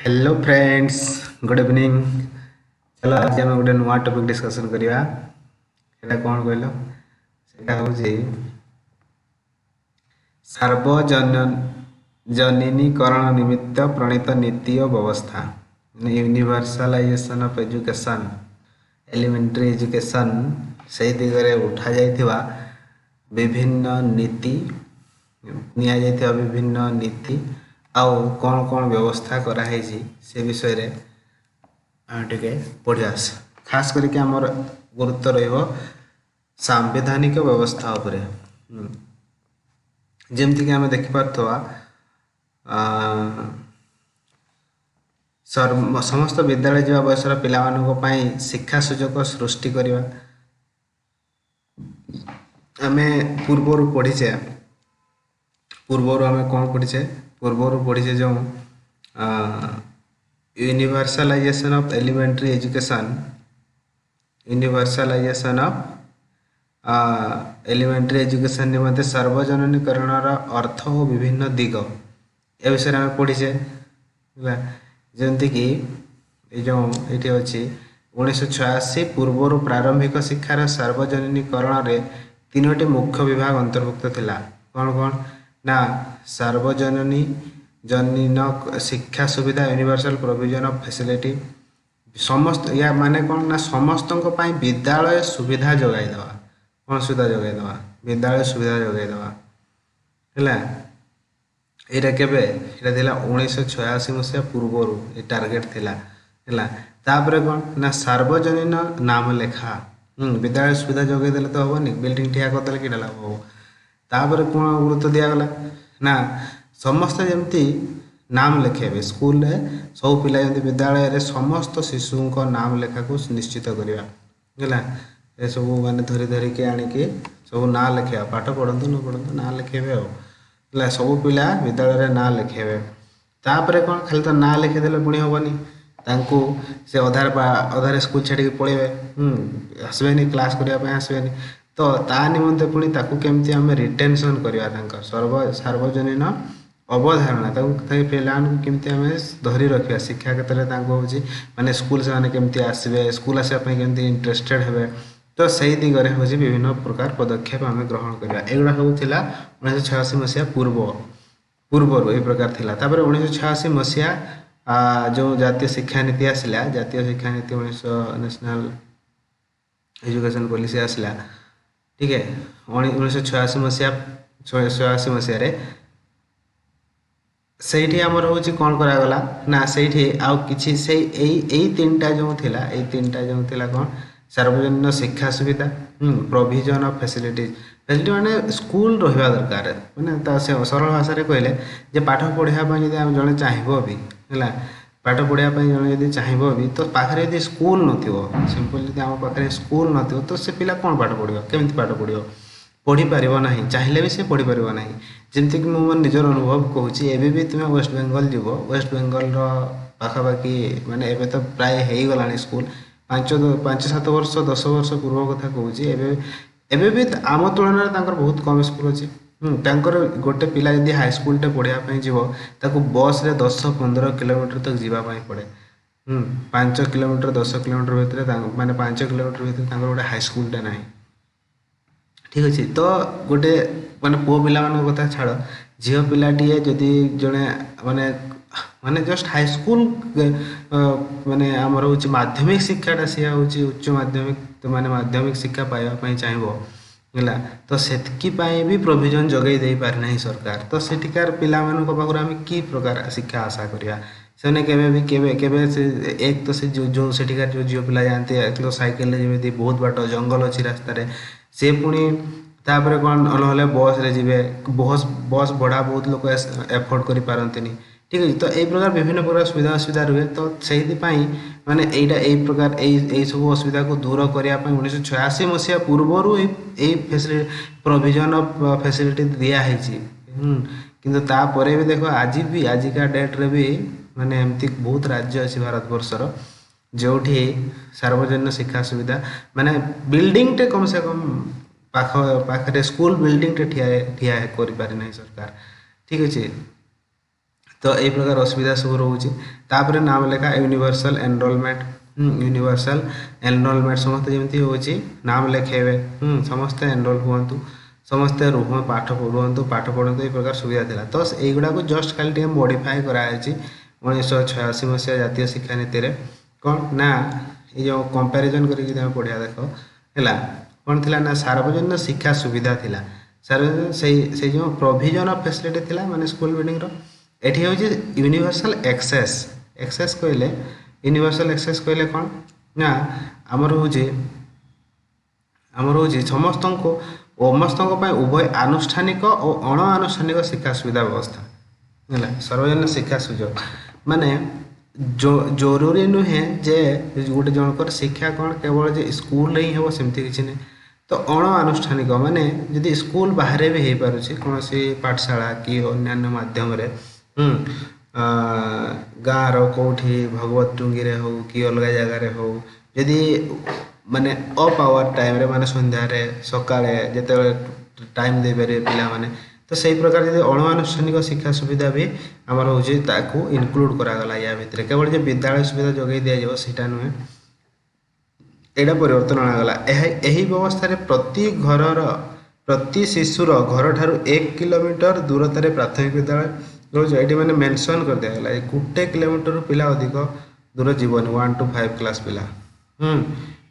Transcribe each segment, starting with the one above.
Hello friends, good evening. चलो आज आम गोटे नुआ टॉपिक डिस्कशन करिया। सेटा कौन कहल? सेटा हूँ सार्वजनीकरण निमित्त प्रणीत नीति और व्यवस्था, universalisation of education, elementary education से दिगरे उठा जाइथिबा विभिन्न नीति निया जाइथिबा विभिन्न नीति आउ कौन कौन व्यवस्था कराई से विषय रे टे पढ़िया। खास करके आमर गुरुत्व रहिबो सांविधानिक व्यवस्था उपरे। जमती कि आम देखिपा समस्त विद्यालय जावा बयसर पिलामानंक शिक्षा सुजोग सृष्टि करवा। आमे पूर्वर पढ़ीचे पूर्वर आम कौन पढ़ीचे पूर्वर पढ़ीचे जो universalization of elementary education, universalization of elementary education निमंते सार्वजनीकरण अर्थ और विभिन्न दिग ए विषय आम पढ़ीचे। जमती कि जो ये अच्छी 1986 पूर्वर प्रारंभिक शिक्षार सार्वजनीकरण रे तीनोटी मुख्य विभाग अंतर्भुक्त थिला। कौन कौन ना सार्वजनीन शिक्षा सुविधा, यूनिवर्सल प्रोविजन ऑफ फैसिलिटी, समस्त या माने कौन ना समस्त विद्यालय सुविधा जोगाई देवा। कौन सुविधा जोगाई देवा? विद्यालय सुविधा जोगाई देवा है। यहाँ केबे इटा थिला 1986 मसीहा पूर्वर ये टार्गेट थिला है। तापर कौन ना सार्वजनीन नाम लेखा, विद्यालय सुविधा जोगाई देले तो हेनी, बिल्डिंग ठिया करदे कि लाभ हो। तापर कौन गुरुत्व दिगला ना समस्त जमती नाम लिखेबे स्कूल रे सब पिला जमती विद्यालय रे समस्त शिशु को नाम लेखा को निश्चित करवा है। ये सब माने धरी धरी के आनिके सब ना लिखा, पाठ पढ़ंतु न पढ़ंतु ना लिखेबे हो सब पिला विद्यालय रे ना लिखेबे। तापर कौन खाली तो ना लिखिदेले पुणी हेनी, तांकू से अधार स्कूल छाड़ी पड़े आसबेनि क्लास करने आसबेनि, तो ता निमंते पुणी ताकू केमती आम रिटेंशन करवा सार्वजनीन अवधारणा पिला केमती आम धरी रखा शिक्षा क्षेत्र में माने स्कूल से केमती आसबे, स्कूल आसवाई केमती इंटरेस्टेड हे, तो सही दिगरे हूँ विभिन्न प्रकार पदक्षेप आम ग्रहण करवा। एगुड़ा सब थिला 1986 मसीहा पूर्वर ये प्रकार थिला। तापर 1986 मसीहा जो जातीय शिक्षा नीति आसला, जातीय शिक्षा नीति 19 नेशनल एजुकेशन पॉलिसी आसला, ठीक है। 1986 मसीहा 86 मसीह से आमर हूँ कौन करागला ना से आउ कि तीन टा जो थिला, ये तीन टा जो थिला कौन सार्वजनीन शिक्षा सुविधा, प्रोविजन ऑफ फैसिलिटीज माने स्कूल रहा दरकार माने सरल भाषा कहले जे पाठ पढ़ापी जब आम जड़े चाहब भी है, पाठ पढ़ापी जड़े जब चाहब भी तो पाखे यदि स्कूल न सिंपल जब आम पाखे स्कूल न तो से पिला कौन पाठ पढ़ो, केमती पाठ पढ़ो, पढ़ी पार ना, चाहिए भी से पढ़ी पार ना। जमतीक मुझे निजर अनुभव कहूँ एवं भी तुम्हें वेस्ट बेंगल जीव, वेस्ट बेंगल पाखापाखि माने एबे तो प्राय हो गला स्कूल 5-7 वर्ष 10 वर्ष पूर्व कथा कहूँ एवं भी आम तुलन में बहुत कम स्कूल अच्छी। गोटे पिला यदि हाईस्कल टे पढ़ापी जीव ताको बस रे 10-15 किलोमीटर तक जीवाई पड़े। 5 किलोमीटर 10 किलोमीटर भितर माने 5 किलोमीटर भितर गोटे हाईस्कल टे ना, ठीक अच्छे। तो गोटे माने पुओ पिला कथा छाड़, झील पिलाटे जदि जड़े माने माने जस्ट हाईस्कल माने आमर हूँ माध्यमिक शिक्षाटा सी हूँ उच्च माध्यमिक, तो माने माध्यमिक शिक्षा पाइबापी चाहिए है, तो से भी प्रोविजन जगै दे पारना सरकार। तो सेठिकार पिला पाखर आम कि प्रकार शिक्षा आशा करिया से केवे एक तो से जो सेठिकार जो झील पिला जाती एक तो साइकेल जमी बहुत बाट जंगल अच्छी रास्तार से पुणी तापर कौन ना बस रे जीवे, बस भड़ा बहुत लोग एफोर्ड कर पारती, ठीक है। तो यही प्रकार विभिन्न प्रकार सुविधा असुविधा रुहे, तो से माने यही प्रकार यही सब असुविधा को दूर करने 1986 मसीहा पूर्वर फैसिलिटी प्रोविजन ऑफ फैसिलिटी दिखाई। किंतु तापर भी देख आजिका डेट्रे भी माने एमती बहुत राज्य अच्छी भारत वर्षर जो सार्वजनिक शिक्षा सुविधा माने बिल्डिंग टे कम से कम पाखे स्कूल बिल्डिंग टे ठिया कर पारि ना सरकार, ठीक अच्छे। तो यही प्रकार असुविधा सब रोचे। तापर नाम लेखा यूनिवर्सल एनरोलमेंट, यूनिवर्सल एनरोलमेंट समस्त जमी हो नाम लिखेबे, समस्ते एनरोल हुंतु, समस्ते पाठ रुहतु पाठ पढ़ु, ये प्रकार सुविधा था। तो युवा को जस्ट खाली मॉडिफाई कराई 1986 मसीहा जातीय शिक्षा नीति रे कौन ना ये जो कंपैरिजन करके तुम पढ़िया देख है कौन थी ना सार्वजनिक शिक्षा सुविधा थिला। सार्वजनिक से जो प्रोविजन ऑफ फैसिलिटी थिला माने स्कूल बिल्डिंग रो एठी हो यूनिवर्सल एक्सेस। एक्सेस कहले यूनिवर्सल एक्सेस कहले कौन ना आमर हूँ समस्त उभय आनुष्ठानिक और अण आनुष्ठानिक शिक्षा सुविधा व्यवस्था है। सार्वजनिक शिक्षा सुजोग माने जो जरूरी नुहे जे गोटे जनकर शिक्षा कौन केवल जे स्कूल ही हम सेमती किसी नहीं। तो अण आनुष्ठानिक माने जदि स्कूल बाहर भी हो पारे कौन सी पाठशाला कि अन्य माध्यम गाँव रौठी भगवत टुंगी रे हो कि अलग जगार हो जदि माने अफ आवर टाइम रे माने संध्यारे सकाळे जेते टाइम दे पारे पिला माने। तो सही प्रकार जब अणुआनुष्ठानिक शिक्षा सुविधा भी आमर हूँ इनक्लूड करागला या भितर केवल जो विद्यालय सुविधा जोगे दिजा नुहे एटा परिवर्तन आनागला। यही व्यवस्था प्रति घर प्रति शिशुर घर ठारू 1 किलोमीटर दूरतार प्राथमिक विद्यालय रोज ये मैंने मेंशन कर दिया गोटे किलोमीटर पिला अधिक दूर जीवन 1 to 5 क्लास पिला।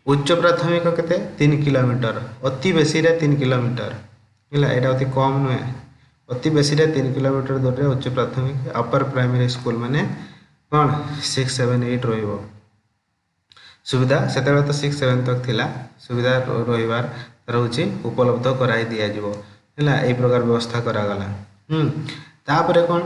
उच्च प्राथमिक केते 3 किलोमीटर अति बेसी रे 3 किलोमीटर है यहाँ अति कम नुहे अति बेसी रे 3 किलोमीटर दूर उच्च प्राथमिक। अपर प्राइमरी स्कूल माने कौन 6, 7, 8 रहिबो सुविधा से तो 6, 7 तक थिला सुविधा रहिबार रोचे उपलब्ध कराई दिया जिवो है यही प्रकार व्यवस्था करागला। तापरे कौन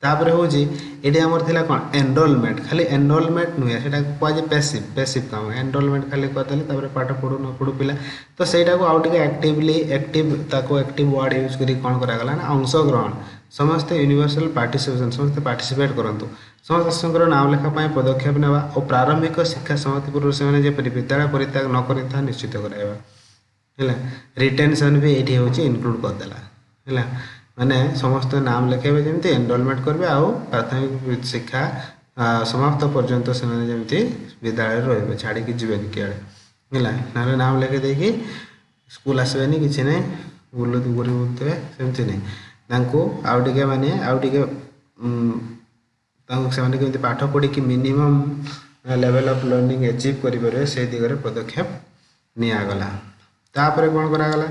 तापरे हूँ ये आमर थिला कौन एनरोलमेंट खाली एनरोलमेंट नुहे से कहुए पैसिव पैसिव काम एनरोलमेंट खाली करदेले पाठ पढ़ू न पढ़ू पिला। तो सहीटा को आउटे एक्टिव वर्ड यूज करी कौन करागला ना अंशग्रहण समस्ते यूनिवर्सल पार्टिसिपेशन समस्ते पार्टिसिपेट करंतु समस्त नाम लेखा पदक्षेप नेवा और प्रारंभिक शिक्षा समाप्ति पूर्व से विद्यालय परित्याग न कर निश्चित कराइबा है। रिटेंशन भी ये हूँ इनक्लूड करदेला है माने समस्त नाम लिखेबे जमी एनरोलमेंट करेंगे आउ प्राथमिक शिक्षा समाप्त पर्यंत से जमी विद्यालय रे छाड़ी जीवेनि किए है नाम लिखे देखी स्कूल आसबेनि कि नहीं बुलुवे सेमती नहीं आउटे माने आउटे से पाठ पढ़ी कि minimum level of learning achieve करें से दिगरे पदक्षेप निगला। तापर कौन करागला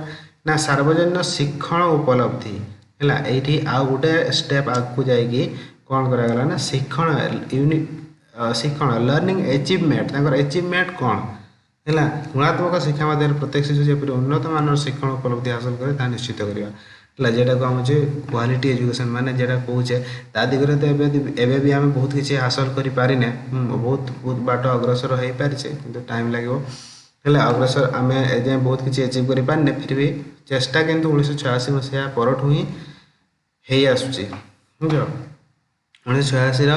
ना सार्वजनिक शिक्षण उपलब्धि है ये आउ गोटे स्टेप आगू जाइए कौन करागला ना शिक्षण लर्निंग अचीवमेंट अचीवमेंट कौन है गुणात्मक शिक्षा मध्य प्रत्येक शिशु जब उन्नत मान शिक्षण उपलब्धि हासिल करे निश्चित करवा जेटा को आम क्वालिटी एजुकेशन माने जेटा कहे ता दिगरे तो एबे भी आम बहुत किसी हासिल कर पारिने बहुत बहुत बाट अग्रसर हो पारे कि टाइम लगे है अग्रसर आम एजाए बहुत किसी अचीव कर पारे फिर भी चेष्टा किंतु 1986 मसीहा परठू ही आसूची बुझ 1986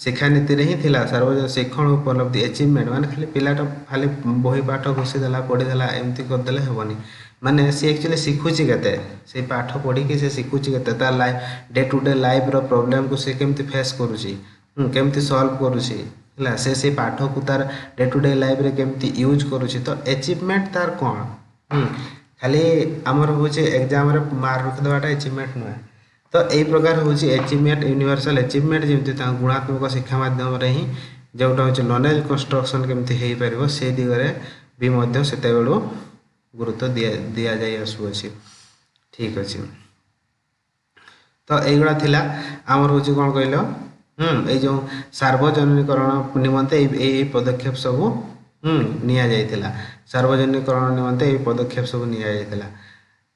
शिक्षा नीति रे ही थिला सार्वजनिक शिक्षण उपलब्धि अचीवमेंट माने खाली पिलाटा खाली बही पाठ घोषीदेला पढ़ीदेला एमती करदेले हेबनी माने सी एक्चुअली शिखुची केते से पाठ पढ़ी कि से शिखुची केते ता life day to day life रो प्रॉब्लम को से केमती फेस करूची केमती सॉल्व करूची है से पाठ को तार डे टू डे लाइफ रे केमती यूज करूची। तो अचीवमेंट तार कौन खाली आमर हूँ एग्जाम रे मार्क रखिदेवाटा अचीवमेंट नुहे। तो यही प्रकार हूँ अचीवमेंट यूनिवर्सल अचीवमेंट जमी गुणात्मक शिक्षा माध्यम ही जोटा हूँ नॉलेज कंस्ट्रक्शन केमती हो पार से दिगरे भी से गुरुत्व दिया जाई आसुअछि ठीक अच्छे। तो युवा थिला आमर हूँ कौन कहल ये जो सार्वजनिकरण निमंते यही पदक्षेप सब निया जाइथिला सार्वजनिकरण निमंते यही पदक्षेप सब निया जाइथिला।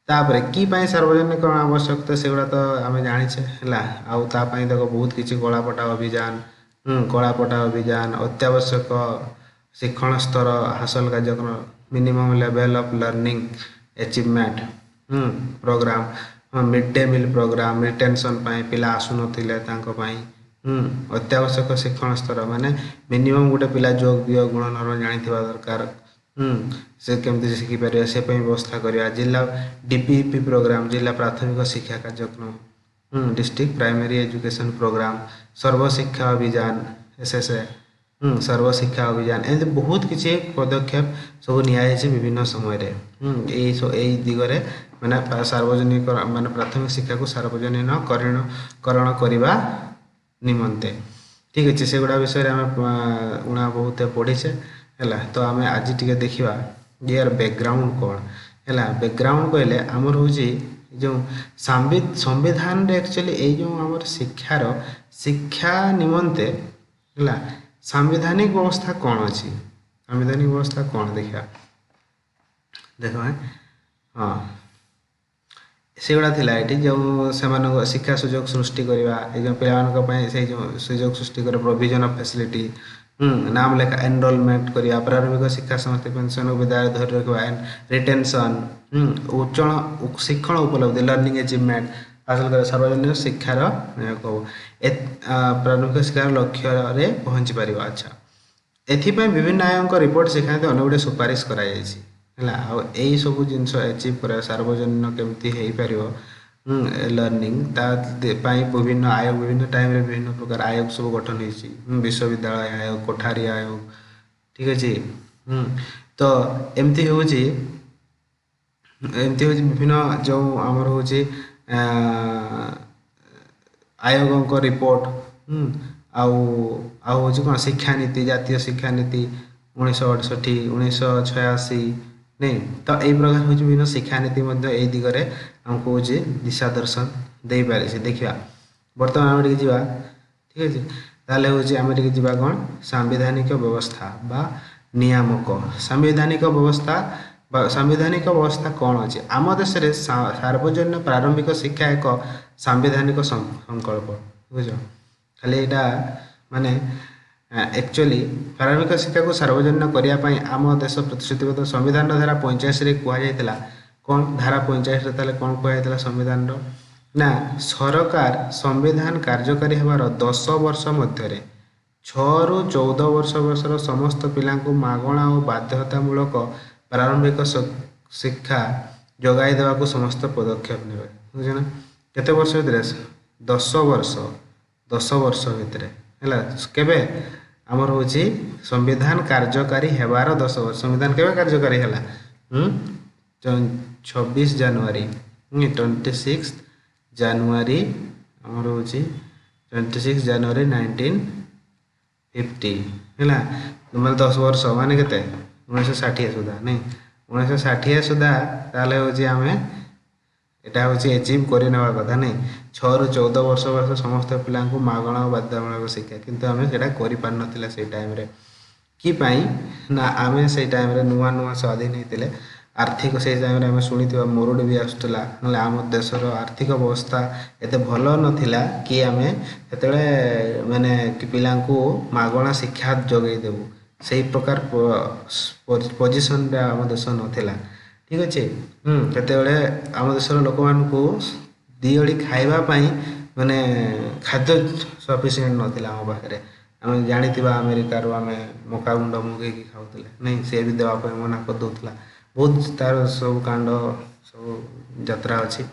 तापर कि सार्वजनिकरण आवश्यकता से तो आम जाचे है आई देख बहुत किसी कलापटा अभियान अत्यावश्यक शिक्षण स्तर हासिल कार्यक्रम minimum level of learning achievement programme mid day meal programme retention पिला आसुन अत्यावश्यक शिक्षण स्तर माने मिनिमम गोटे पिला जोग वियोग गुण नर्म जानी दरकार से केमती शिखिपार से व्यवस्था करवा जिला डीपीपी प्रोग्राम जिला प्राथमिक शिक्षा कार्यक्रम district primary education programme, Sarva Shiksha Abhiyan SSA, Sarva Shiksha Abhiyan, एमती बहुत किसी पदक्षेप सब नियाଯାଇଛି विभिन्न समय यही दिगरे माने सार्वजनिक माने प्राथमिक शिक्षा को सार्वजनिकरण करने निमंते। ठीक अच्छे से गुड़ा विषय आम उणा बहुत पढ़ीचे है। तो आम आज टे देखा यार बैकग्राउंड कौन है। बैकग्राउंड कहले आमर हूँ जो संविधान एक्चुअली ये आम शिक्षार शिक्षा निमंते है सांविधानिक व्यवस्था कौन अच्छी, सांविधानिक व्यवस्था कौन देखा देख हाँ से गुड़ा थिला ये जो से शिक्षा सुजोग सृष्टि करवा जो पे से जो सुजोग सृष्टि कर प्रोविजन ऑफ फैसिलिटी, नाम लेखा एनरोलमेंट करवा, प्रारंभिक शिक्षा समस्त पेंशन विद्यालय धरी रखा, रिटेंशन, उच्चण शिक्षण उपलब्धि लर्निंग अचिवमेंट हासिल कर सार्वजनिक शिक्षार प्रारंभिक शिक्षार लक्ष्य पहुँची पार। अच्छा एथिपाई विभिन्न आयों रिपोर्ट शिखाते अनेक गुड़े सुपारिश कराई यही सब जिन अचिव कर सार्वजनिक केमती हो पार लर्निंग ताई विभिन्न आयोग विभिन्न टाइम विभिन्न प्रकार आयोग सब गठन हो विश्वविद्यालय आयोग, कोठारी आयोग, ठीक अच्छे। तो एमती हूँ विभिन्न जो आमर हूँ आयोगों को रिपोर्ट आउ कौन शिक्षा नीति, जातीय शिक्षा नीति 1968 1986 नहीं। तो यही प्रकार हूँ विभिन्न शिक्षा नीति यही दिगरे आमको हूँ दिशा दर्शन दे पारे से देखा। बर्तमान आम टे जा ठीक अच्छे ताले हूँ आम टे जा कौन सांविधानिक व्यवस्था बा नियामक सांविधानिक व्यवस्था कौन अच्छे आम देश में सार्वजनिक प्रारंभिक शिक्षा एक सांविधानिक संकल्प बुझ खाली यहाँ माने एक्चुअली प्रारंभिक शिक्षा को सार्वजनिक करने आम देश प्रतिश्रुतिबद्ध संविधान धारा 85 कहुला कौन धारा 85 कौन कहुला संविधान ना सरकार संविधान कार्यकारी होवार 10 वर्ष मध्य 6 ରୁ 14 वर्ष बयसर समस्त पिला मागणा और बाध्यतामूलक प्रारंभिक शिक्षा जगाई देवा समस्त पदक्षेप ने बुझे ना केते वर्ष भितर 10 वर्ष भितर है केबे आमर हूँ संविधान कार्यकारी हेबार 10 वर्ष संविधान केबे कार्यकारी है 26 जनवरी 26 जनवरी आमर हूँ 26 जनवरी 1950 है मतलब 10 वर्ष माने केते 1960 सुधा नहीं 1960 सुधा ताले हूँ आम यहाँ हूँ एचिव करने कथा नहीं 6 ରୁ 14 वर्ष बयस समस्त पिला मागणा और बाध्यतामूलक शिक्षा किंतु आम से कर ना से टाइम कि ना आम से टाइम नुआ नुआ स्वाधीन होते आर्थिक से टाइम आम शुणी मरुड़ी भी आसूला ना आम देशर आर्थिक व्यवस्था एत भल नाला कि आम से माने पिला मागणा शिक्षा जगै देवु से प्रकार पोजिशन आम देश नाला ठीक अच्छे। केतबले आम देशर लोक मानू दिओड़ी खावाई माने खाद्य सफिसीयेंट नाला आम पाखे आम जानी अमेरिकार आम मका गुंड मगेक खाऊले नहीं सी भी देवाई मना कर दूसरा बहुत तार सब कांड सब यात्रा अच्छी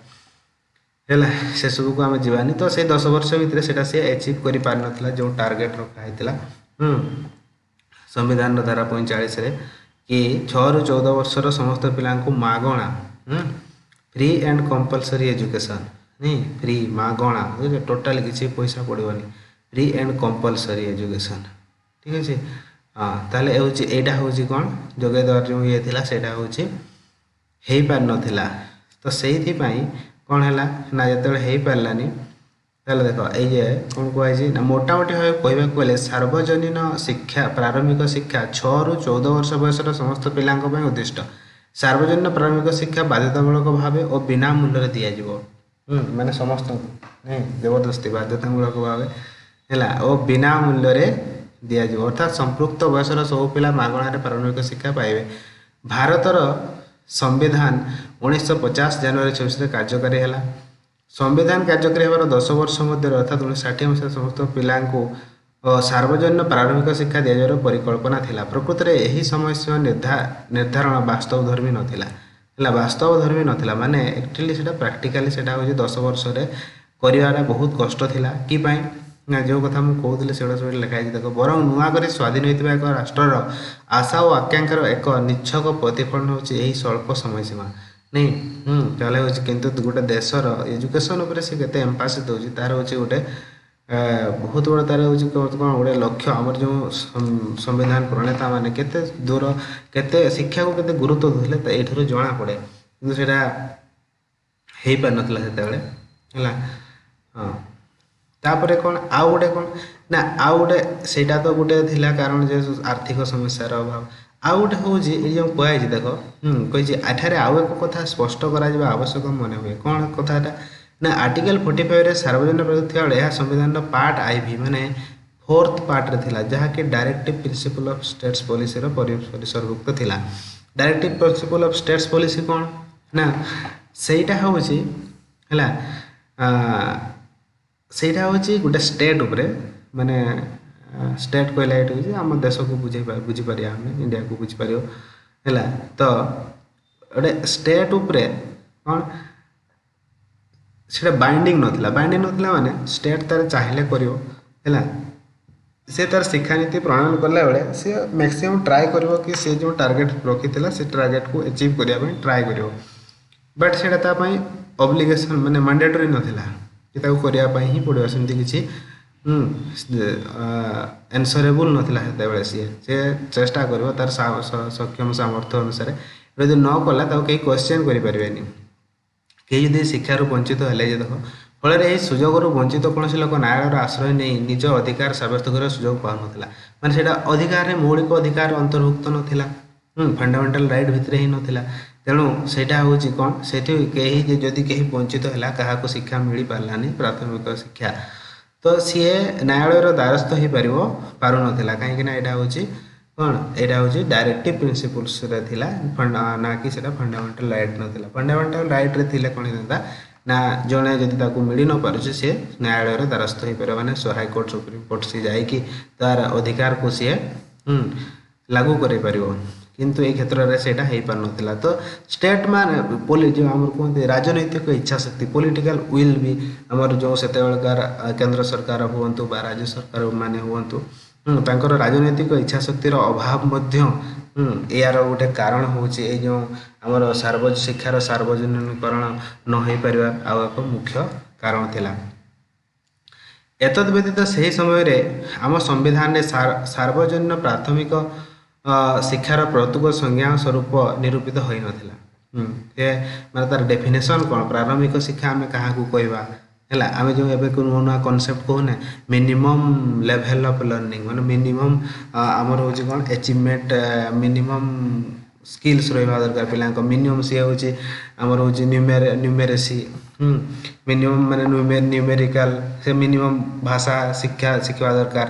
है से सब को आम जीवानी तो से 10 वर्ष भितर से सी एचिव कर पार ना जो टार्गेट रखाई संविधान धारा 45 कि 6 ରୁ 14 वर्षर समस्त पिला मागणा फ्री एंड कंपलसरी एजुकेशन नहीं फ्री मागणा टोटाल किसी पैसा पड़ोनी फ्री एंड कंपलसरी एजुकेशन ठीक अच्छे। हाँ ताले यहाँ हूँ कौन जगै देवार जो ये था से हो पार नाला तो से कौन है ना जो हो पारानी ताले देख ये कौन कहुई ना मोटामोटी भाव कहवाक गले सार्वजनिक शिक्षा प्रारंभिक शिक्षा 6 ରୁ 14 वर्ष बयसर समस्त पिला उद्दिष्ट सार्वजनिक प्रारंभिक शिक्षा बाध्यतामूलक भाव और बिना मूल्य दिज्व माने समस्त नहीं जबरदस्ती बाध्यतामूलक भाव है और बिना मूल्य दिज्व अर्थात संपृक्त बयसर सब पिला मागणार प्रारंभिक शिक्षा पाइबे। भारतर संविधान 1950 जनवरी 26 कार्यकारी है। संविधान कार्यकारी होवार 10 वर्ष मध्य अर्थात 1960 मसीह समस्त पिला सार्वजनिक प्रारंभिक शिक्षा दिजार परिकल्पना थिला। प्रकृत में यही समय निर्धारण वास्तव धर्मी नाला वास्तव धर्मी नाला माने एक्चुअली से प्रैक्टिकली से 10 वर्ष କରିବାଟା ବହୁତ କଷ୍ଟ ଥିଲା କି ପାଇଁ ନା ଯେଉଁ କଥା ମୁଁ କହୁଥିଲି ସେଗୁଡ଼ା ସବୁ ଲେଖା ହେଇଛି ଦେଖ ବରଂ ନୂଆ କରି ସ୍ୱାଧୀନ ହୋଇଥିବା ଏକ ରାଷ୍ଟ୍ରର ଆଶା ଓ ଆକାଂକ୍ଷାର ଏକ ନିଚ୍ଛକ ପ୍ରତିଫଳନ ହେଉଛି ଏହି ସ୍ୱଳ୍ପ ସମୟସୀମା ନାଇଁ ତାହେଲେ ହେଉଛି କିନ୍ତୁ ଗୋଟେ ଦେଶର ଏଜୁକେସନ୍ ଉପରେ ସେ କେତେ ଏମ୍ଫାସିସ୍ ଦେଉଛି ତାର ହେଉଛି ଗୋଟେ ବହୁତ ବଡ଼ ତାର ହେଉଛି କ'ଣ ଗୋଟେ ଲକ୍ଷ୍ୟ ଆମର ଯେଉଁ ସମ୍ବିଧାନ ପ୍ରଣେତା ମାନେ କେତେ ଦୂର କେତେ ଶିକ୍ଷାକୁ କେତେ ଗୁରୁତ୍ୱ ଦେଉଥିଲେ ତ ଏଇଠାରୁ ଜଣାପଡ଼େ କିନ୍ତୁ ସେଇଟା ହେଇପାରିନଥିଲା ସେତେବେଳେ ହେଲା ହଁ ତାପରେ କ'ଣ ଆଉ ଗୋଟେ କ'ଣ ନା ଆଉ ଗୋଟେ ସେଇଟା ତ ଗୋଟେ ଥିଲା କାରଣ ଯେ ଆର୍ଥିକ ସମସ୍ୟାର ଅଭାବ ଆଉ ଗୋଟେ ହେଉଛି ଏଇ ଯେଉଁ କୁହାଯାଇଛି ଦେଖ କହିଛି ଏଠାରେ ଆଉ ଏକ କଥା ସ୍ପଷ୍ଟ କରାଯିବା ଆବଶ୍ୟକ ମନେ ହୁଏ କ'ଣ କଥାଟା ନା ଆର୍ଟିକଲ 45ରେ ସାର୍ବଜନୀନ ପ୍ରଯୁକ୍ତି ଥିବା ବେଳେ ଏହା ସମ୍ବିଧାନର ପାର୍ଟ ଆଇଭି ମାନେ 4th ପାର୍ଟରେ ଥିଲା ଯାହାକି ଡାଇରେକ୍ଟିଭ ପ୍ରିନ୍ସିପଲ ଅଫ୍ ଷ୍ଟେଟ୍ସ ପଲିସିର ପରିସରଭୁକ୍ତ ଥିଲା ଡାଇରେକ୍ଟିଭ ପ୍ରିନ୍ସିପଲ ଅଫ୍ ଷ୍ଟେଟ୍ସ ପଲିସି କ'ଣ ନା ସେଇଟା ହେଉଛି ହେଲା ସେଇଟା ହେଉଛି ଗୋଟେ ଷ୍ଟେଟ୍ ଉପରେ ମାନେ ଷ୍ଟେଟ୍ କହିଲା ଏଇଠି ହେଉଛି ଆମ ଦେଶକୁ ବୁଝିପାରିବା ଆମେ ଇଣ୍ଡିଆକୁ ବୁଝିପାରିବ ହେଲା ତ ଗୋଟେ ଷ୍ଟେଟ୍ ଉପରେ କ'ଣ ସେଇଟା ବାଇଣ୍ଡିଂ ନଥିଲା ମାନେ ଷ୍ଟେଟ୍ ତାର ଚାହିଁଲେ କରିବ ହେଲା ସେ ତାର ଶିକ୍ଷାନୀତି ପ୍ରଣୟନ କଲା ବେଳେ ସେ ମ୍ୟାକ୍ସିମମ୍ ଟ୍ରାଏ କରିବ କି ସେ ଯେଉଁ ଟାର୍ଗେଟ୍ ରଖିଥିଲା ସେ ଟାର୍ଗେଟକୁ ଆଚିଭ୍ କରିବା ପାଇଁ ଟ୍ରାଏ କରିବ ବଟ୍ ସେଇଟା ତା ପାଇଁ ଅବ୍ଲିଗେସନ୍ ମାନେ ମାଣ୍ଡେଟୋରୀ ନଥିଲା କି ତାକୁ କରିବା ପାଇଁ ହିଁ ପଡ଼ିବ ସେମିତି କିଛି ଏନ୍ସରେବୁଲ୍ ନଥିଲା ସେତେବେଳେ ସେ ଚେଷ୍ଟା କରିବ ତାର ସକ୍ଷମ ସାମର୍ଥ୍ୟ ଅନୁସାରେ ଯଦି ନ କଲା ତାକୁ କେହି କ୍ୱେଶ୍ଚନ୍ କରିପାରିବେନି କେହି ଯଦି ଶିକ୍ଷାରୁ ବଞ୍ଚିତ ହେଲେ ଯେ ଦେଖ ଫଳରେ ଏହି ସୁଯୋଗରୁ ବଞ୍ଚିତ କୌଣସି ଲୋକ ନ୍ୟାୟାଳୟର ଆଶ୍ରୟ ନେଇ ନିଜ ଅଧିକାର ସାବ୍ୟସ୍ତ କରିବାର ସୁଯୋଗ ପାଉନଥିଲା ମାନେ ସେଇଟା ଅଧିକାରରେ ମୌଳିକ ଅଧିକାର ଅନ୍ତର୍ଭୁକ୍ତ ନଥିଲା ଫଣ୍ଡାମେଣ୍ଟାଲ ରାଇଟ୍ ଭିତରେ ହିଁ ନଥିଲା ତେଣୁ ସେଇଟା ହେଉଛି କ'ଣ ସେଠି କେହି ଯଦି କେହି ବଞ୍ଚିତ ହେଲା କାହାକୁ ଶିକ୍ଷା ମିଳିପାରିଲାନି ପ୍ରାଥମିକ ଶିକ୍ଷା ତ ସିଏ ନ୍ୟାୟାଳୟର ଦ୍ୱାରସ୍ଥ ହେଇପାରିବ ପାରୁନଥିଲା କାହିଁକିନା ଏଇଟା ହେଉଛି କ'ଣ ଏଇଟା ହେଉଛି ଡାଇରେକ୍ଟିଭ ପ୍ରିନ୍ସିପଲ୍ସରେ ଥିଲା ନା କି ସେଇଟା ଫଣ୍ଡାମେଣ୍ଟାଲ ରାଇଟ୍ ନଥିଲା ଫଣ୍ଡାମେଣ୍ଟାଲ ରାଇଟ୍ରେ ଥିଲେ କ'ଣ ହେଇଥାନ୍ତା ନା ଜଣେ ଯଦି ତାକୁ ମିଳି ନ ପାରୁଛି ସିଏ ନ୍ୟାୟାଳୟର ଦ୍ୱାରସ୍ଥ ହେଇପାରିବ ମାନେ ହାଇକୋର୍ଟ ସୁପ୍ରିମକୋର୍ଟ ସିଏ ଯାଇକି ତାର ଅଧିକାରକୁ ସିଏ ଲାଗୁ କରିପାରିବ କିନ୍ତୁ ଏଇ କ୍ଷେତ୍ରରେ ସେଇଟା ହେଇପାରୁନଥିଲା ତ ଷ୍ଟେଟ୍ ମାନେ ଯେଉଁ ଆମର କୁହନ୍ତି ରାଜନୈତିକ ଇଚ୍ଛା ଶକ୍ତି ପଲିଟିକାଲ ୱିଲ୍ ବି ଆମର ଯେଉଁ ସେତେବେଳକାର କେନ୍ଦ୍ର ସରକାର ହୁଅନ୍ତୁ ବା ରାଜ୍ୟ ସରକାର ମାନେ ହୁଅନ୍ତୁ ତାଙ୍କର ରାଜନୈତିକ ଇଚ୍ଛା ଶକ୍ତିର ଅଭାବ ମଧ୍ୟ ଏହାର ଗୋଟେ କାରଣ ହେଉଛି ଏଇ ଯେଉଁ ଆମର ଶିକ୍ଷାର ସାର୍ବଜନୀକରଣ ନ ହେଇପାରିବା ଆଉ ଏକ ମୁଖ୍ୟ କାରଣ ଥିଲା ଏତଦ୍ ବ୍ୟତୀତ ସେହି ସମୟରେ ଆମ ସମ୍ବିଧାନରେ ସାର୍ବଜନୀନ ପ୍ରାଥମିକ ଶିକ୍ଷାର ପ୍ରତ୍ୟେକ ସଂଜ୍ଞା ସ୍ୱରୂପ ନିରୂପିତ ହୋଇନଥିଲା ମାନେ ତାର ଡେଫିନେସନ୍ କ'ଣ ପ୍ରାରମ୍ଭିକ ଶିକ୍ଷା ଆମେ କାହାକୁ କହିବା ହେଲା ଆମେ ଯେଉଁ ଏବେ ନୂଆ ନୂଆ କନସେପ୍ଟ କହୁନେ ମିନିମମ୍ ଲେଭେଲ୍ ଅଫ୍ ଲର୍ଣ୍ଣିଂ ମାନେ ମିନିମମ୍ ଆମର ହେଉଛି କ'ଣ ଆଚିଭମେଣ୍ଟ ମିନିମମ୍ ସ୍କିଲ୍ସ ରହିବା ଦରକାର ପିଲାଙ୍କ ମିନିମମ୍ ସିଏ ହେଉଛି ଆମର ହେଉଛି ନ୍ୟୁମେରେସି ମିନିମମ୍ ମାନେ ନ୍ୟୁମେରିକାଲ ସେ ମିନିମମ୍ ଭାଷା ଶିଖିବା ଦରକାର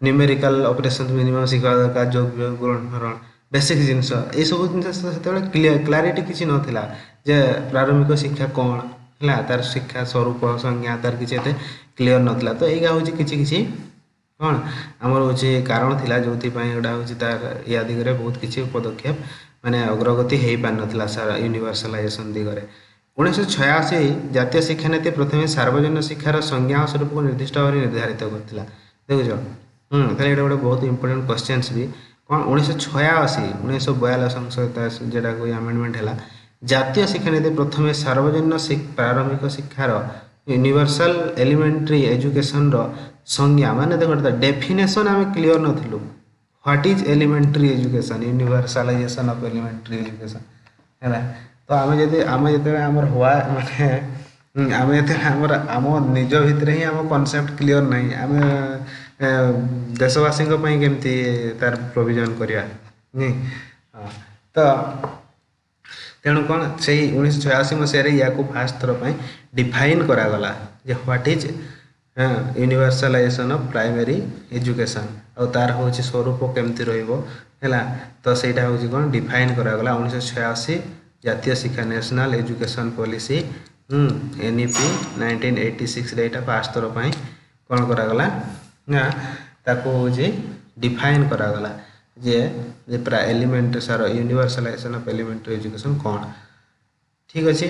ନ୍ୟୁମେରିକାଲ ଅପରେସନ୍ ମିନିମମ୍ ଶିଖିବା ଦରକାର ଯୋଗ ଗ୍ରହଣ ବେସିକ୍ ଜିନିଷ ଏଇସବୁ ଜିନିଷ ସେତେବେଳେ କ୍ଲାରିଟି କିଛି ନଥିଲା ଯେ ପ୍ରାରମ୍ଭିକ ଶିକ୍ଷା କ'ଣ ହେଲା ତାର ଶିକ୍ଷା ସ୍ୱରୂପ ସଂଜ୍ଞା ତାର କିଛି ଏତେ କ୍ଲିଅର ନଥିଲା ତ ଏଇଟା ହେଉଛି କିଛି କ'ଣ ଆମର ହେଉଛି କାରଣ ଥିଲା ଯେଉଁଥିପାଇଁ ଏଗୁଡ଼ା ହେଉଛି ତାର ୟା ଦିଗରେ ବହୁତ କିଛି ପଦକ୍ଷେପ ମାନେ ଅଗ୍ରଗତି ହେଇପାରିନଥିଲା ୟୁନିଭର୍ସାଲାଇଜେସନ୍ ଦିଗରେ 1986 ଜାତୀୟ ଶିକ୍ଷାନୀତି ପ୍ରଥମେ ସାର୍ବଜନୀନ ଶିକ୍ଷାର ସଂଜ୍ଞା ସ୍ୱରୂପକୁ ନିର୍ଦ୍ଦିଷ୍ଟ ଭାବରେ ନିର୍ଦ୍ଧାରିତ କରିଥିଲା ଦେଖୁଛ ତାହେଲେ ଏଇଟା ଗୋଟେ ବହୁତ ଇମ୍ପୋର୍ଟାଣ୍ଟ କ୍ୱେଶ୍ଚନ୍ସ ବି କ'ଣ 1942 ସଂଶୋଧିତ ଯେଉଁଟାକୁ ଆମେଣ୍ଡମେଣ୍ଟ ହେଲା ଜାତୀୟ ଶିକ୍ଷାନୀତି ପ୍ରଥମେ ସାର୍ବଜନୀନ ପ୍ରାରମ୍ଭିକ ଶିକ୍ଷାର ୟୁନିଭର୍ସାଲ ଏଲିମେଣ୍ଟାରୀ ଏଜୁକେସନର ସଂଜ୍ଞା ମାନେ ଦେଖ ଡେଫିନେସନ୍ ଆମେ କ୍ଲିଅର ନଥିଲୁ what is elementary education universalization of elementary education ହେଲା ତ ଆମେ ଯେତେବେଳେ ଆମର ମାନେ ଆମେ ଯେତେବେଳେ ଆମ ନିଜ ଭିତରେ ହିଁ ଆମ କନସେପ୍ଟ କ୍ଲିଅର ନାହିଁ ଆମେ ଦେଶବାସୀଙ୍କ ପାଇଁ କେମିତି ତାର ପ୍ରୋଭିଜନ୍ କରିବା ତ ତେଣୁ କ'ଣ ସେଇ 1986 ମସିହାରେ ୟାକୁ ଫାଷ୍ଟ ଥର ପାଇଁ ଡିଫାଇନ୍ କରାଗଲା ଯେ what is universalization of primary education ଆଉ ତାର ହେଉଛି ସ୍ୱରୂପ କେମିତି ରହିବ ହେଲା ତ ସେଇଟା ହେଉଛି କ'ଣ ଡିଫାଇନ୍ କରାଗଲା 1986 ଜାତୀୟ ଶିକ୍ଷା ନ୍ୟାସନାଲ୍ ଏଜୁକେସନ୍ ପଲିସି NEP 1986ରେ ଏଇଟା ଫାଷ୍ଟ ଥର ପାଇଁ କ'ଣ କରାଗଲା ନା ତାକୁ ହେଉଛି ଡିଫାଇନ୍ କରାଗଲା ଯେ ଏଲିମେଣ୍ଟାରୀ ୟୁନିଭର୍ସାଲାଇଜେସନ୍ ଅଫ୍ ଏଲିମେଣ୍ଟାରୀ ଏଜୁକେସନ୍ କ'ଣ ଠିକ୍ ଅଛି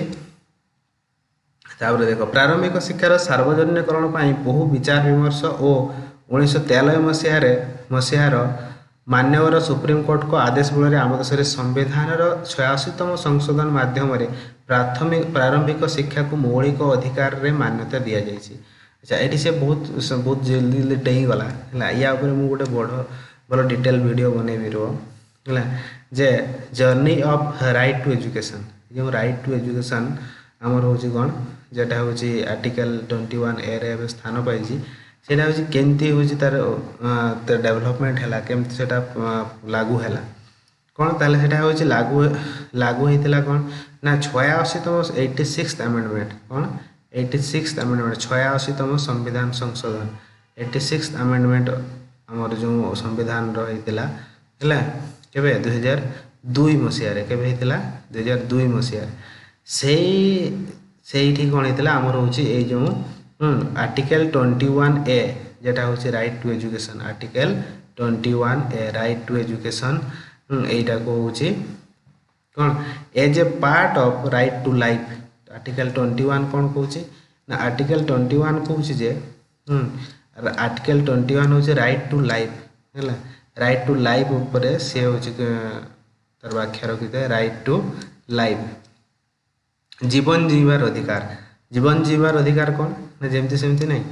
तापर देख प्रारंभिक शिक्षार सार्वजनिकरण पर बहु विचार विमर्श और 1993 मसीहार मान्यवर सुप्रीमकोर्ट को आदेश बल आम देश में संविधान 86तम संशोधन माध्यम प्रारंभिक शिक्षा को मौलिक अधिकार रे मान्यता दि जाए। अच्छा ये से बहुत बहुत जल्दी जल्दी डेई गला है या मुझे गोटे बड़ भल डिटेल वीडियो बनैबी है जे journey of right to education जो राइट टू एजुकेशन आमर हूँ कौन जेटा हूँ आर्टिकल 21A रे स्थान पाई सेटा हूँ केमती हूँ तार डेवलपमेंट है केमती से लागू है कौन ताले सेटा हूँ लागू होता कौन ना 86तम 86th अमेंडमेंट कौन 86th अमेंडमेंट 86तम संविधान संशोधन 86th अमेंडमेंट आमर जो संविधान रहीला है केबे 2002 मसीह केबे होता 2002 मसीह से कौन होता आमर हूँ ये जो आर्टिकल 21A जेटा हूँ right to education article 21A right to education यहीटा को हूँ कौन as a part of right to life article 21 कौन कहूँ ना आर्टिकल 21 कहूँ जे आर्टिकल 21 हूँ राइट टू लाइफ है राइट टू लाइफ उपर सी हूँ तार व्याख्या रखी था राइट टू लाइफ जीवन जीवार अधिकार जीवन जीवार अधिकार कौन ना जमती सेमती नहीं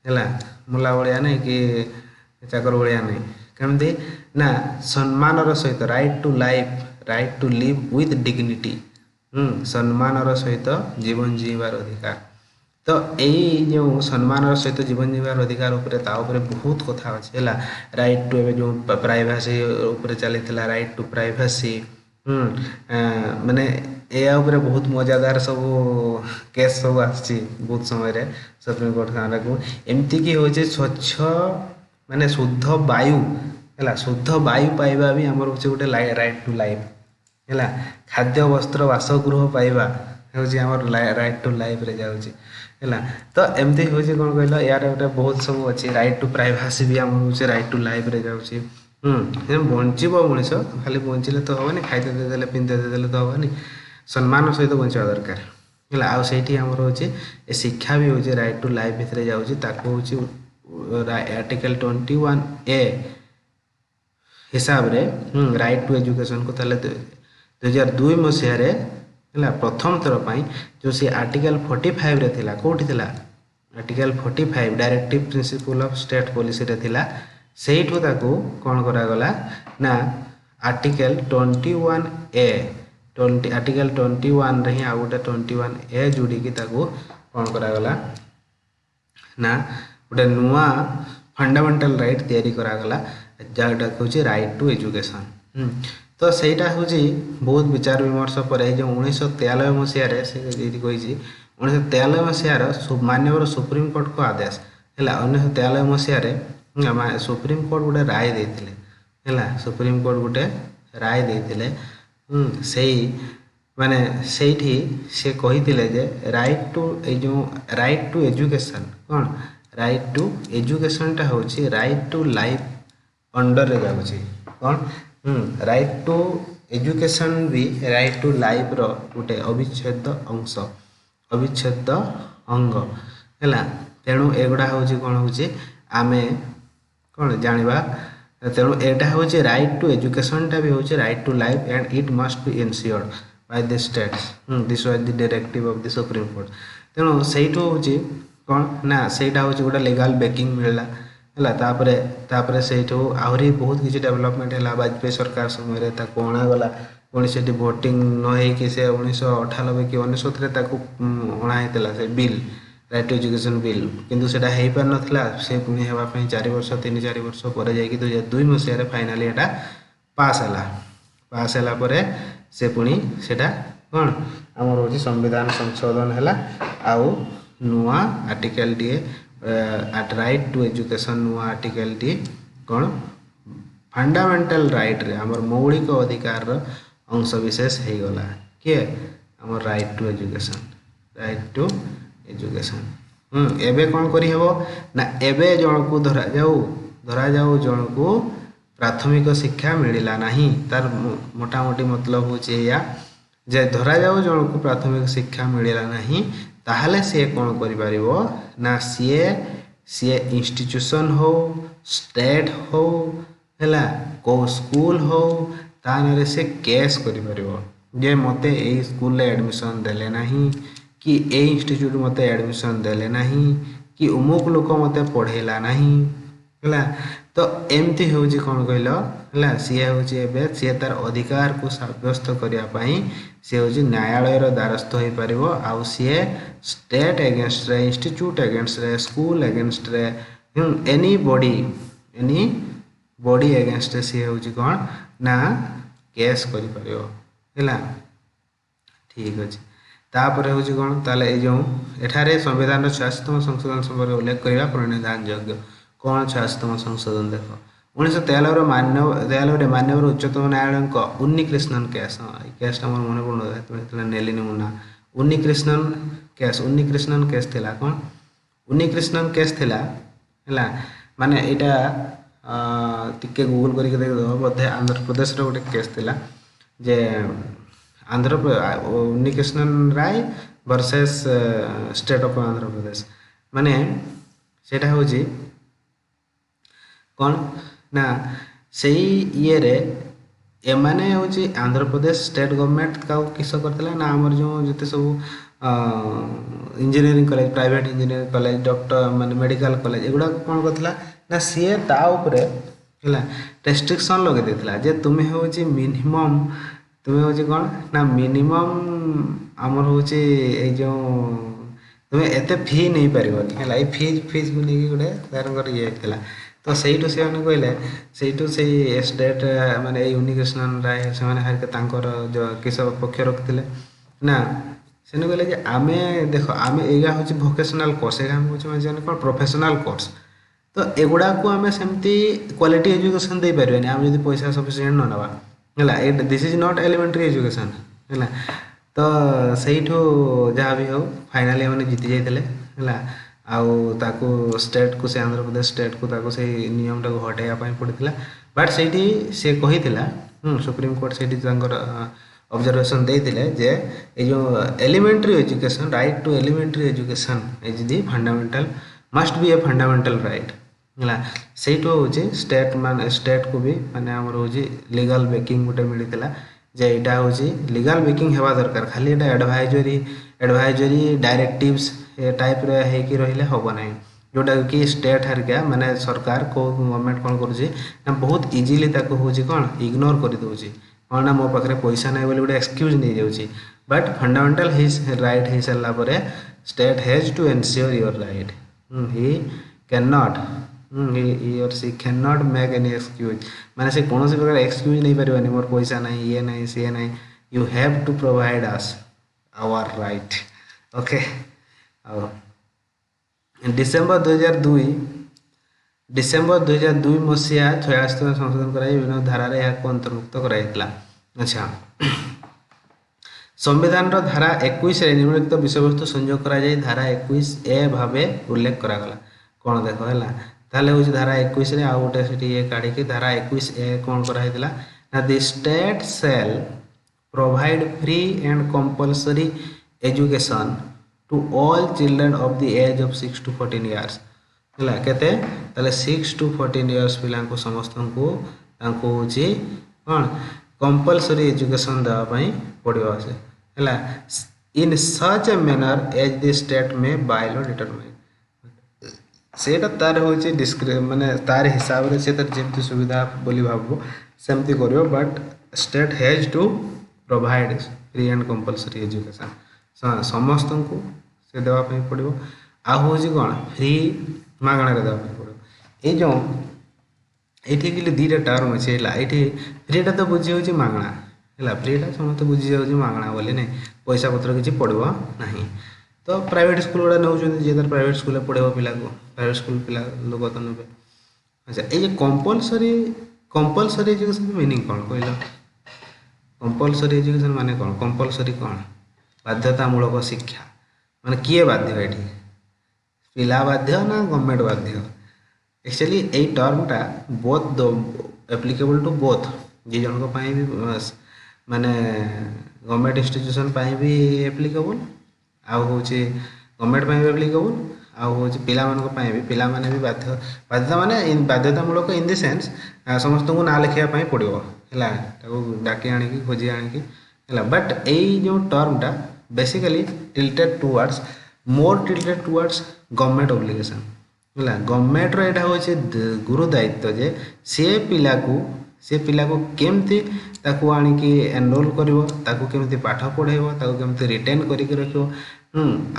है मुला भाया नहीं कि चाकर भाया नहीं कमती ना सम्मान सहित right to life right to live with dignity सम्मान सहित जीवन जीवार अधिकार तो यही जो सम्मान सहित जीवन जीवार अधिकार उपरे बहुत कथा अच्छे है राइट टू ए जो प्राइवेसी उपरे चली राइट टू प्राइवेसी माने या बहुत मजादार सब केस सब आसी बहुत समय सुप्रीम कोर्ट खाना को एमती कि हो स्वच्छ माने शुद्ध वायु है शुद्ध वायु पाइबा भी आमर हूँ गोटे राइट टू लाइफ है खाद्य वस्त्र बासगृह पाइबा हूँ आमर राइट टू लाइफ रे जाऊँगी है तो एमती हूँ कौन कहल यार गोटे बहुत सब अच्छी राइट टू प्राइवेसी भी आम हूँ राइट टू लाइफ रे जाऊँगी बंचब मनीष खाली बंचिले तो हेनी खाइते देदेले पिंधते देदेले तो हेनी सम्मान सहित बंचा दरकार है आईटी आमर हूँ शिक्षा भी हूँ राइट टू लाइफ भितर जाऊँ आर्टिकल 21A हिसाब रे राइट टू एजुकेशन को 2002 मसीह है प्रथम थर पर जो सी आर्टिकल 45 रे थिला कोठी थिला article 45 directive principle of state policy रे थिला सेठू ताकू कौन करागला ना आर्टिकल 21A आर्टिकल 21 रे ही आ गोटे 21A जोड़ी ताकू कौन करागला ना गोटे नुआ फंडामेंटल राइट तैयारी करागला जहाँटा हूँ राइट टू एजुकेशन तो सहीटा हूँ बहुत विचार विमर्श पर जो 1993 मसीह कही 1993 मसीहार मान्यवर सुप्रीम कोर्ट को आदेश है 1993 मसीह सुप्रीम कोर्ट गोटे राय देते है सुप्रीम कोर्ट गोटे राय देते से माने सेठी से कही जे राइट टू जो राइट टू एजुकेशन कौन राइट टू एजुकेशन टा हूँ राइट टू लाइफ अंडर रे जाऊँगी कौन राइट टू एजुकेशन भी राइट टू लाइफ रो गोटे अविच्छेद अंश अविच्छेद अंग है तेणु एगुड़ा हूँ कौन हूँ आम कौन जाना तेणु एटा हूँ राइट टू एजुकेशन टा भी हूँ right to life and it must be ensured by the states this was the directive of the supreme court तेणु सहीठू हूँ कौन ना सहीटा हूँ गोटे लीगल बैकिंग मिलला है तापर से आहरी बहुत किसी डेवलपमेंट है वाजपेयी सरकार समय अणागला पुणी से भोटिंग नई से 1998 कि 1999 अणाई से bill right to education bill किंतु सेटा हो पार नाला से पुणी होगापी 4 वर्ष 3-4 वर्ष पर जा 2002 मसीह फाइनाली एटा पास है से पुणी सेटा कौन आमर हूँ संविधान संशोधन है आउ नुआ आर्टिकल टी एट राइट टू एजुकेशन नुआ आर्टिकल टी कौन फंडामेंटल राइट रे आमर मौलिक अधिकार अंश विशेष हो गला किए आमर राइट टू एजुकेशन एबे कौन करी हेबो ना एबे जन को धरा जाऊ जन को प्राथमिक शिक्षा मिलला नहीं तार मोटामोटी मतलब हूँ या जे धरा जाऊ जन को प्राथमिक शिक्षा मिलला नहीं ताहले सी कौन करिपारिबो ना सी इंस्टीट्यूशन हो स्टेट हो हैला को स्कूल हो तानरे से केस करिपारिबो जे मते एई स्कूल रे एडमिशन देले नाही कि ए इंस्टीट्यूट मते एडमिशन देले नाही कि उमुक लोक मते पढ़ेला नाही ହେଲା ତ ଏମିତି ହେଉଛି କ'ଣ କହିଲ ହେଲା ସିଏ ହେଉଛି ଏବେ ସିଏ ତାର ଅଧିକାରକୁ ସାବ୍ୟସ୍ତ କରିବା ପାଇଁ ସିଏ ହେଉଛି ନ୍ୟାୟାଳୟର ଦ୍ୱାରସ୍ଥ ହୋଇପାରିବ ଆଉ ସିଏ ଷ୍ଟେଟ୍ ଏଗେନଷ୍ଟରେ ଇନଷ୍ଟିଚ୍ୟୁଟ୍ ଏଗେନଷ୍ଟରେ ସ୍କୁଲ ଏଗେନଷ୍ଟରେ ଏନି ବଡି ଏଗେନଷ୍ଟରେ ସିଏ ହେଉଛି କ'ଣ ନା କେସ୍ କରିପାରିବ ହେଲା ଠିକ୍ ଅଛି ତାପରେ ହେଉଛି କ'ଣ ତାହେଲେ ଏଇ ଯେଉଁ ଏଠାରେ ସମ୍ବିଧାନର 86ତମ ସଂଶୋଧନ ସମ୍ପର୍କରେ ଉଲ୍ଲେଖ କରିବା ପ୍ରଣିଧାନ ଯୋଗ୍ୟ कौन 86तम संशोधन देख 1993 माननीय उच्चतम न्यायालय उन्नी कृष्णन केस केसटा मोर मन पड़े नेली मुना उन्नी कृष्णन केस थिला कौन उन्नी कृष्णन केस थिला हैला माने एटा टिके गूगल करके देख दो बोधे आंध्र प्रदेश रो गोटे केस थिला जे उन्नी कृष्णन राय versus state of Andhra Pradesh माने सेटा होजी कौन ना से ये रे एमाने होची आंध्र प्रदेश स्टेट गवर्नमेंट का किस करतला ना हमर जो जते सब engineering college private engineering college doctor माने मेडिकल कॉलेज एगुडा कौन करतला ना सी ता ऊपर हैला रेस्ट्रिक्शन लगे देतला जे तुम्हें होची मिनिमम तुम्हें होची कौन ना मिनिमम हमर होची ए जो तुम्हें एते फी नहीं परिबनी हैला ए फीज को नहीं गुडे तारंगर ये थिला तो सहीठू से कहले सहीठू से स्टेट माने यूनिकृष्णन राय से हरिके जो किस पक्ष रखते ना से कहले जे आमे देखो आमे एगा होची वोकेशनल कोर्स एगा हम होची माने कोन प्रोफेशनल कोर्स तो एगुडा को आमे सेमती क्वालिटी एजुकेशन दे परबेनी आमे जदी पैसा सफिशिएंट न नबा हला this is not elementary education हला तो सहीठू जहाँ भी हो फाइनली हमने जीति जाइतले हला आउ ताको स्टेट को से आंध्र प्रदेश स्टेट को ताको से नियम टाको हटाइया पाई पड़ितला बट सेठी से कहितला सुप्रीम कोर्ट सेठी तांकर ऑब्जर्वेशन देइतिले जे ए जो elementary education right to elementary education is the fundamental must be a fundamental right हला सेठो होची स्टेट को भी माने हमर होची लीगल बेकिंग गोटे मिलितला जे एटा होची लीगल बेकिंग हेबा दरकार खाली एटा एडवाइजरी डायरेक्टिव्स ए टाइप रे हे कि रहिले होबो नै जोटा कि स्टेट हरका माने सरकार को गवर्नमेंट कोन करूची ना बहुत इजीली ताको होची कोन इग्नोर कर दोची कोन ना मो पाखरे पैसा नै बोली गोटे एक्सक्यूज नै जाउची बट फंडामेंटल हिज राइट हे सला परे state has to ensure your right he cannot he or she cannot make any excuse माने से कोनोसी प्रकार एक्सक्यूज नहीं परिबानी मोर पैसा नहीं ये नहीं से नहीं you have to provide us our right okay December 2002 मसीहा 86 संशोधन कराई विभिन्न धारा रे या को अंतर्भुक्त कराइतला अच्छा संविधान रो धारा 21 रे निम्नलिखित विषयवस्तु संयोग करा जाय धारा 21 ए भाबे उल्लेख करा गला कोन देखो हैला ताले होची धारा 21 रे आ गोटे सेठी ये काढी के धारा 21 ए कोन करा हितला ना the state shall provide free and compulsory education to all children of the age of 6 to 14 years हैला केते ताले 6 to 14 इयर्स पिला को समस्त को तांको होची कोन कंपल्सरी एजुकेशन दा पई पडियो आसे हैला in such a manner as the state may by law determine सेटा तार होची डिस्क्रिप माने तार हिसाब रे से तार जेमती सुविधा बोली भाबो सेमती करियो but state has to provide free and compulsory education समस्त को से देवा पई पड़ियो आ होची कोन फ्री मागणा रे देवा पई पड़ियो ए जो एठी के लिए दीटा टर्म छै ला एठी फ्रीटा तो बुझी होची मागणा हला फ्रीटा समस्त बुझी जाउची मागणा बोले नै पैसा पत्र किछि पड़बो नाही तो प्राइवेट स्कूल गुड़ा नौ जे प्राइवेट स्कूल पढ़ेब पिला को प्राइवेट स्कूल पिला लोग तो ने अच्छा ये कंपल्सरी एजुकेशन मीनिंग कौन कहल कंपल्सरी एजुकेशन माने कौन कंपल्सरी कौन बाध्यतामूलक शिक्षा माने किए बाध्य ये पिला बाध्य ना गवर्नमेंट बाध्य एक्चुअली ये टर्मटा बोथ एप्लिकेबल टू बोथ जी जन भी माने गवर्नमेंट इंस्टीट्यूशन भी एप्लिकेबल आउ होची गवर्नमेंट ପାଇଁ ବି applicable ଆଉ होची ପିଲାମାନଙ୍କ ପାଇଁ ବି ପିଲାମାନେ ବି ବାଧ୍ୟତା ମାନେ ବାଧ୍ୟତାମୂଳକ इन द सेंस ସମସ୍ତଙ୍କୁ ନାଁ ଲେଖିବା ପାଇଁ ପଡ଼ିବ ହେଲା ତାକୁ ଡାକି ଆଣିକି ଖୋଜି ଆଣିକି ହେଲା ବଟ୍ ଏଇ ଯେଉଁ ଟର୍ମଟା basically tilted towards more tilted towards government obligation ହେଲା गवर्नमेंट रो एटा होची गुरु दायित्व जे से पिला को केमती ताकू आनी की एनरोल करिवो ताकू केमती पाठ पढ़ेबो ताकू केमती रिटेन करी के रखियो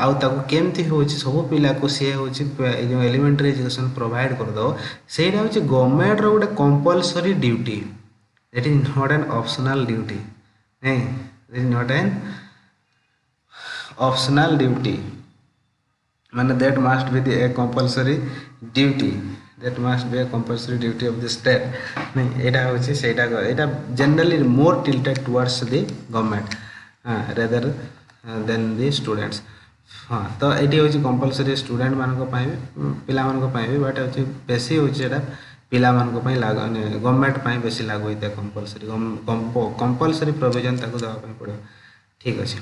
आउ ताकू केमती होची सब पिला को से होची ए जो एलिमेंटरी एजुकेशन प्रोवाइड कर दो सेटा होची गवर्नमेंट रो गोटे compulsory duty that is not an optional duty नहीं it is not an optional duty माने that must be a compulsory duty that must be a compulsory duty of the state नहीं एटा होची सेटा एटा generally more tilted towards the government rather than the students हाँ तो ये होची कंपलसरी स्टूडेंट मानको पई पिला मानको पई भी बट होची बेसी होची एटा पिला मानको पई लागो गवर्नमेंट पई बेसी लागो होइता कंपलसरी प्रोविजन ताको देवा पई पड़ो ठीक अछि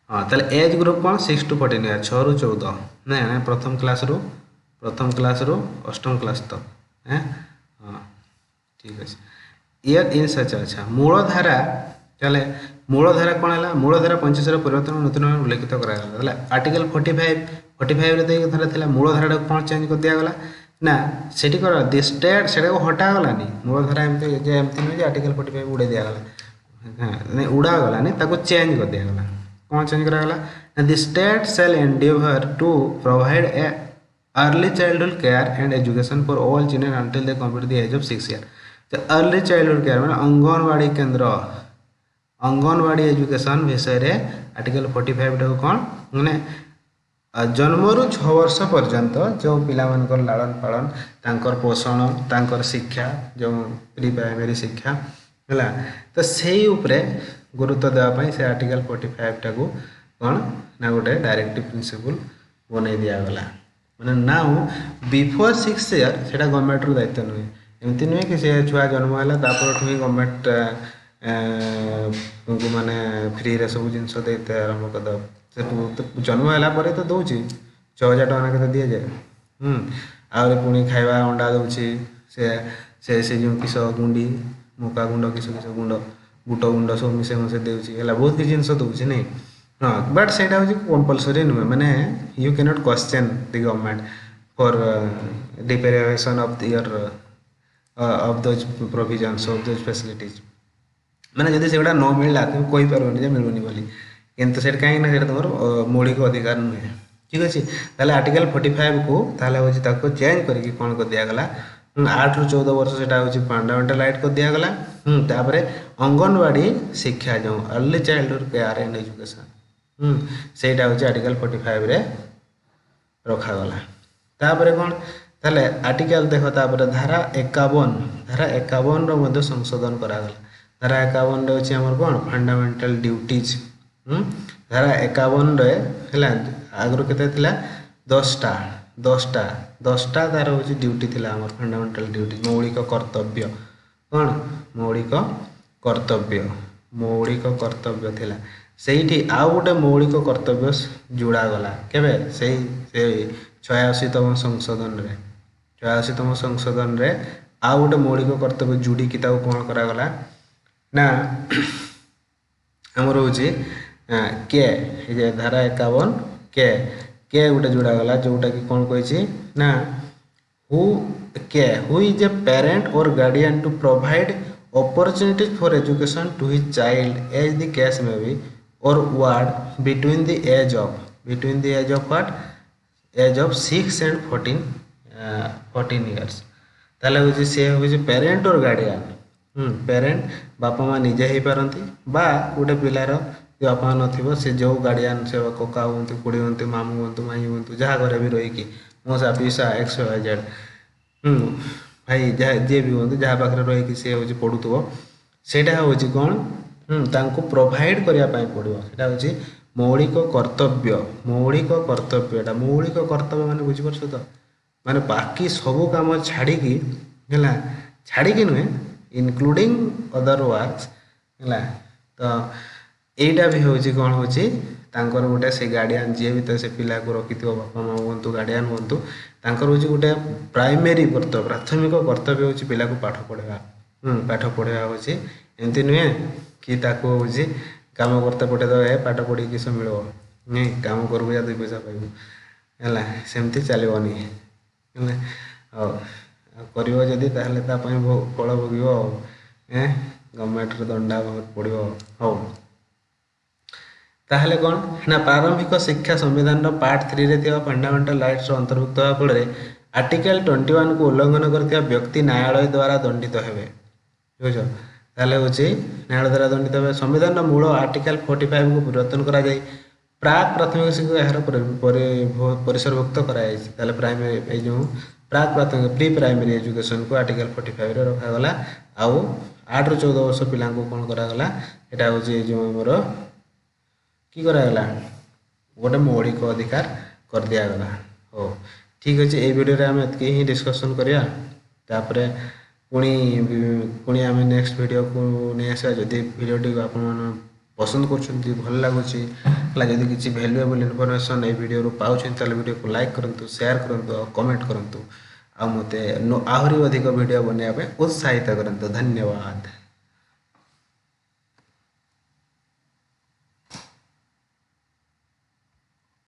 हाँ ताले एज ग्रुप कौन 6 to 14 ईयर 6 ରୁ 14 ना प्रथम क्लास रू अष्टम क्लास तक हैं हाँ ठीक है ईयर इन सच अच्छा मूलधारा चले मूलधारा कौन है मूलधारा 25 परिवर्तन नूतन उल्लेखित कराला आर्टिकल 45 रे देख धरा थिला मूलधारा कौन चेंज कर दिया गला ना सेठी कर द स्टेट सेटा को हटा गलानी मूलधारा एमती जे एमती नहीं आर्टिकल 45 उड़े दिया गला हां नहीं उड़ा गलानी ताको चेंज कर दिया गला कौन चेंज करा गला the state shall endeavour to provide a early childhood care and education for all children until they complete the age of 6 year तो अर्ली चाइल्डहुड केयर माने अंगनवाड़ी केंद्र अंगनवाड़ी एजुकेशन विषय रे आर्टिकल 45 टा कौन माने जन्म रु 6 वर्ष पर्यंत जो पिला मानकर लालन पालन तांकर पोषण तांकर शिक्षा जो प्री प्राइमरी शिक्षा हला तो सेही उपरे गुरुत्व देवा पई से आर्टिकल 45 टा को कौन ना गोटे डायरेक्टिव प्रिंसिपल बनै दिया गला माने नाउ बिफोर 6 ईयर सेटा गवर्नमेंट रो दायित्व नुहे एमती नुहे कि से छुआ जन्म होला तापर ठुई गवर्नमेंट को माने फ्री रे सब जिंस देते आरंभ कर दो से जन्म होला परे तो दउची 6000 टका के दिए जाए आउरे पुणी खाइबा अंडा दउची से जो किस गुंडी मका गुंड किस गुंड बुट गुंड सब मिसे मिसे देउची हला बहुत कि जिंस दउची नहीं हाँ बट सेटा होची कंपलसरी नुहे माने you can not question the government for deprivation of your of those provisions of those facilities माने जदि सेटा न मिलला तुम कोइ परबनी जे मिलुनी बोली किंतु सेट काहे ना सेटा तमर मौलिक अधिकार नुहे ठीक अछि ताले आर्टिकल 45 को ताले होची ताको चेंज करके कोन को दिया गला 8 ରୁ 14 वर्ष सेटा होची फंडामेंटल राइट को दिया गला तापरे अंगनवाड़ी शिक्षा जो early childhood care and education सेटा होची आर्टिकल 45 रे रखा गला तापरे कोन ताले आर्टिकल देखो तापरे धारा 51 रो मध्ये संशोधन करा गला धारा 51 रे होची हमर कोन फंडामेंटल ड्यूटीज धारा 51 रे हला आगरो केते थिला 10टा तार होची ड्यूटी थिला हमर फंडामेंटल ड्यूटी मौलिक कर्तव्य कोन मौलिक कर्तव्य थिला सेठी आउ गोटे मौलिक कर्तव्य जोड़ा गला केबे से 86तम संशोधन रे आउ गोटे मौलिक कर्तव्य जोड़ी की ताको कोन करा गला ना हमर होची के जे धारा 51 के गोटे जोड़ा गला जोटा कि कोन कहछि ना who is a parent or guardian to provide opportunities for education to his child as the case may be or ward between the age of what age of 6 and 14 years ताले होछि से होछि पेरेंट और गार्डियन पेरेंट बापा माँ निजे ही पारंती बा गोटे पिलार जो बापा नथिबो से जो गार्डियन से कका हुंतु कुड़ी हुंतु मामू हुंतु माई हुंतु जहाँ घरे भी रही कि मोसा पिसा XYZ भाई जे भी हुंतु जहाँ पाखरे रही कि से होछि पढुतबो सेटा होछि कोन तांको प्रोवाइड करिया पई पड़िबो सेटा होछि मौलिक कर्तव्य माने बुझि परछो तो माने बाकी सब काम छाड़ी की नुहे इंक्लूडिंग अदर वर्क्स हला तो এইটা भी ହେଉଛି କ'ଣ ହେଉଛି ତାଙ୍କର ଗୋଟେ ସେ ଗାର୍ଡ଼ିଆନ୍ ଯିଏ ବି ତ ସେ ପିଲାକୁ ରଖିଥିବ ବାପା ମା ହୁଅନ୍ତୁ ଗାର୍ଡ଼ିଆନ୍ ହୁଅନ୍ତୁ ତାଙ୍କର ହେଉଛି ଗୋଟେ ପ୍ରାଇମେରୀ କର୍ତ୍ତବ୍ୟ ପ୍ରାଥମିକ କର୍ତ୍ତବ୍ୟ ହେଉଛି ପିଲାକୁ ପାଠ ପଢ଼ାଇବା ପାଠ ପଢ଼ାଇବା ହେଉଛି ଏମିତି ନୁହେଁ କି ତାକୁ ହେଉଛି କାମ କରତେ ପଠେଇଦେବ ଏ ପାଠ ପଢ଼ିକି କିସ ମିଳିବ ନାଇଁ କାମ କରିବୁ ଯା 2 ପଇସା ପାଇବୁ ହେଲା ସେମିତି ଚାଲିବନି ହେଲା ଆଉ କରିବ ଯଦି ତାହେଲେ ତା ପାଇଁ ଫଳ ଭୋଗିବ ଆଉ ଗଭର୍ଣ୍ଣମେଣ୍ଟର ଦଣ୍ଡା ପଡ଼ିବ ହଉ ତାହେଲେ କ'ଣ ନା ପ୍ରାରମ୍ଭିକ ଶିକ୍ଷା ସମ୍ବିଧାନର ପାର୍ଟ 3 ରେ ଥିବା ଫଣ୍ଡାମେଣ୍ଟାଲ ରାଇଟ୍ସର ଅନ୍ତର୍ଭୁକ୍ତ ହେବା ଫଳରେ ଆର୍ଟିକଲ 21 କୁ ଉଲ୍ଲଂଘନ କରିଥିବା ବ୍ୟକ୍ତି ନ୍ୟାୟାଳୟ ଦ୍ୱାରା ଦଣ୍ଡିତ ହେବେ ବୁଝୁଛ ତାହେଲେ ହେଉଛି ନ୍ୟାୟାଳୟ ଦ୍ୱାରା ଦଣ୍ଡିତ ହେବେ ସମ୍ବିଧାନର ମୂଳ ଆର୍ଟିକଲ 45 କୁ ପରିବର୍ତ୍ତନ କରାଯାଇ ପ୍ରାକ୍ ପ୍ରାଥମିକ ଶିକ୍ଷା ଏହାର ପରିସରଭୁକ୍ତ କରାଯାଇଛି ତାହେଲେ ପ୍ରାଇମେରୀ ଏଇ ଯେଉଁ ପ୍ରାକ୍ ପ୍ରାଥମିକ ପ୍ରି ପ୍ରାଇମେରୀ ଏଜୁକେସନକୁ ଆର୍ଟିକଲ 45 ରେ ରଖାଗଲା ଆଉ 8 ରୁ 14 ବର୍ଷ ପିଲାଙ୍କୁ କ'ଣ କରାଗଲା ଏଇଟା ହେଉଛି ଏଇ ଯେଉଁ ଆମର কি କରାଗଲା ଗୋଟେ ମୌଳିକ ଅଧିକାର କରିଦିଆଗଲା ହଉ ଠିକ୍ ଅଛି ଏଇ ଭିଡ଼ିଓରେ ଆମେ ଏତିକି ହିଁ ଡିସ୍କସନ୍ କରିବା ତାପରେ ପୁଣି ଆମେ ନେକ୍ସଟ ଭିଡ଼ିଓକୁ ନେଇ ଆସିବା ଯଦି ଭିଡ଼ିଓଟି ଆପଣମାନେ ପସନ୍ଦ କରୁଛନ୍ତି ଭଲ ଲାଗୁଛି ହେଲା ଯଦି କିଛି ଭ୍ୟାଲୁଏବଲ୍ ଇନଫର୍ମେସନ୍ ଏଇ ଭିଡ଼ିଓରୁ ପାଉଛନ୍ତି ତାହେଲେ ଭିଡ଼ିଓକୁ ଲାଇକ୍ କରନ୍ତୁ ସେୟାର କରନ୍ତୁ ଆଉ କମେଣ୍ଟ କରନ୍ତୁ ଆଉ ମୋତେ ଆହୁରି ଅଧିକ ଭିଡ଼ିଓ ବନେଇବା ପାଇଁ ଉତ୍ସାହିତ କରନ୍ତୁ ଧନ୍ୟବାଦ।